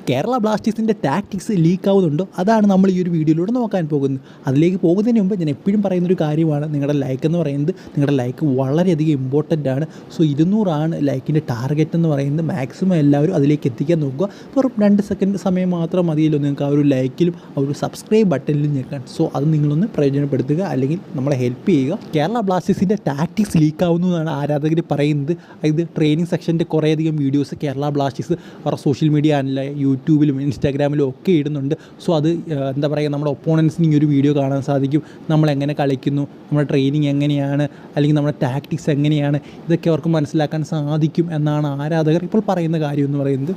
കേരള ബ്ലാസ്റ്റേഴ്സിൻ്റെ tactics leak ആവുന്നുണ്ടോ? അതാണ് നമ്മൾ ഈ ഒരു വീഡിയോയിലൂടെ നോക്കാൻ പോകുന്നത്. അതിലേക്ക് പോകുന്നതിന് മുമ്പ് ഞാൻ എപ്പോഴും പറയുന്നൊരു കാര്യമാണ്, നിങ്ങളുടെ ലൈക്ക് എന്ന് പറയുന്നത് നിങ്ങളുടെ ലൈക്ക് വളരെയധികം ഇമ്പോർട്ടൻ്റ് ആണ്. സോ 200 ലൈക്കിൻ്റെ ടാർഗറ്റ് എന്ന് പറയുന്നത്. മാക്സിമം എല്ലാവരും അതിലേക്ക് എത്തിക്കാൻ നോക്കുക. വെറും 2 സെക്കൻഡ് സമയം മാത്രം മതിയല്ലോ നിങ്ങൾക്ക് ആ ഒരു ലൈക്കിലും ആ ഒരു സബ്സ്ക്രൈബ് ബട്ടണിലും ഞെക്കാൻ. സോ അത് നിങ്ങളൊന്ന് പ്രയോജനപ്പെടുത്തുക, അല്ലെങ്കിൽ നമ്മളെ ഹെൽപ്പ് ചെയ്യുക. കേരള ബ്ലാസ്റ്റേഴ്സിൻ്റെ ടാക്ടിക്സ് ലീക്ക് ആവുന്നു എന്നാണ് ആരാധകർ പറയുന്നത്. ഇത് ട്രെയിനിങ് സെക്ഷൻ്റെ കുറേയധികം വീഡിയോസ് കേരള ബ്ലാസ്റ്റേഴ്സ് അവരുടെ സോഷ്യൽ മീഡിയ ആണല്ല യൂട്യൂബിലും ഇൻസ്റ്റാഗ്രാമിലും ഒക്കെ ഇടുന്നുണ്ട്. സോ അത് എന്താ പറയുക, നമ്മുടെ ഒപ്പോണൻസിന് ഈ ഒരു വീഡിയോ കാണാൻ സാധിക്കും. നമ്മളെങ്ങനെ കളിക്കുന്നു, നമ്മുടെ ട്രെയിനിങ് എങ്ങനെയാണ്, അല്ലെങ്കിൽ നമ്മുടെ ടാക്ടിക്സ് എങ്ങനെയാണ്, ഇതൊക്കെ അവർക്ക് മനസ്സിലാക്കാൻ സാധിക്കും എന്നാണ് ആരാധകർ ഇപ്പോൾ പറയുന്ന കാര്യം എന്ന് പറയുന്നത്.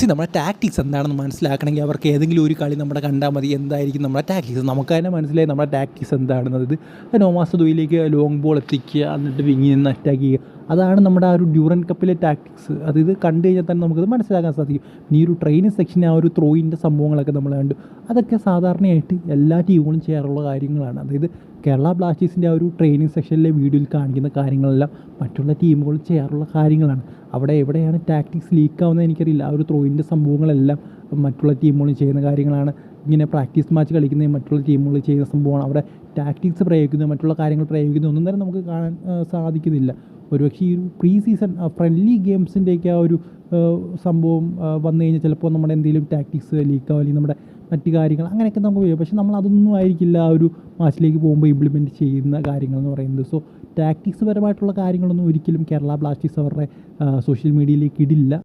നമ്മുടെ ടാക്ടിക്സ് എന്താണെന്ന് മനസ്സിലാക്കണമെങ്കിൽ അവർക്ക് ഏതെങ്കിലും ഒരു കളി നമ്മുടെ കണ്ടാൽ മതി. എന്തായിരിക്കും നമ്മുടെ ടാക്ടിക്സ്, നമുക്ക് തന്നെ മനസ്സിലായി നമ്മുടെ ടാക്ടിക്സ് എന്താണെന്നത്. നോമാസ് ദുയിലേക്ക് ലോങ് ബോൾ എത്തിക്കുക, എന്നിട്ട് വിങ്ങിൽ നിന്ന് അറ്റാക്ക് ചെയ്യുക. അതാണ് നമ്മുടെ ആ ഒരു ഡ്യൂറൻ കപ്പിലെ ടാക്ടിക്സ്. ഇത് കണ്ടു കഴിഞ്ഞാൽ തന്നെ നമുക്കത് മനസ്സിലാക്കാൻ സാധിക്കും. ഈ ഒരു ട്രെയിനിങ് സെക്ഷന് ആ ഒരു ത്രോയിൻ്റെ സംഭവങ്ങളൊക്കെ നമ്മൾ കണ്ടു. അതൊക്കെ സാധാരണയായിട്ട് എല്ലാ ടീമുകളും ചെയ്യാറുള്ള കാര്യങ്ങളാണ്. അതായത് കേരള ബ്ലാസ്റ്റേഴ്സിൻ്റെ ആ ഒരു ട്രെയിനിങ് സെക്ഷനിലെ വീഡിയോയിൽ കാണിക്കുന്ന കാര്യങ്ങളെല്ലാം മറ്റുള്ള ടീമുകൾ ചെയ്യാറുള്ള കാര്യങ്ങളാണ്. അവിടെ എവിടെയാണ് ടാക്ടിക്സ് ലീക്കാവുന്നത് എനിക്കറിയില്ല. ആ ഒരു ത്രോയിൻ്റെ സംഭവങ്ങളെല്ലാം മറ്റുള്ള ടീമുകൾ ചെയ്യുന്ന കാര്യങ്ങളാണ്. ഇങ്ങനെ പ്രാക്ടീസ് മാച്ച് കളിക്കുന്ന മറ്റുള്ള ടീമുകൾ ചെയ്യുന്ന സംഭവമാണ്. അവിടെ ടാക്ടിക്സ് പ്രയോഗിക്കുന്നത്, മറ്റുള്ള കാര്യങ്ങൾ പ്രയോഗിക്കുന്നത് ഒന്നും തന്നെ നമുക്ക് കാണാൻ സാധിക്കുന്നില്ല. ഒരുപക്ഷെ ഈ ഒരു പ്രീ സീസൺ ഫ്രണ്ട്ലി ഗെയിംസിൻ്റെയൊക്കെ ആ ഒരു സംഭവം വന്നു കഴിഞ്ഞാൽ ചിലപ്പോൾ നമ്മുടെ എന്തെങ്കിലും ടാക്ടിക്സ് ലീക്കാവും, അല്ലെങ്കിൽ നമ്മുടെ മറ്റു കാര്യങ്ങൾ അങ്ങനെയൊക്കെ നമുക്ക് വരും. പക്ഷേ നമ്മൾ അതൊന്നും ആയിരിക്കില്ല ആ ഒരു മാച്ചിലേക്ക് പോകുമ്പോൾ ഇംപ്ലിമെൻറ്റ് ചെയ്യുന്ന കാര്യങ്ങൾ എന്ന് പറയുന്നത്. സോ ടാക്ടിക്സ് പരമായിട്ടുള്ള കാര്യങ്ങളൊന്നും ഒരിക്കലും കേരള ബ്ലാസ്റ്റേഴ്സ് അവരുടെ സോഷ്യൽ മീഡിയയിലേക്ക് ഇടില്ല.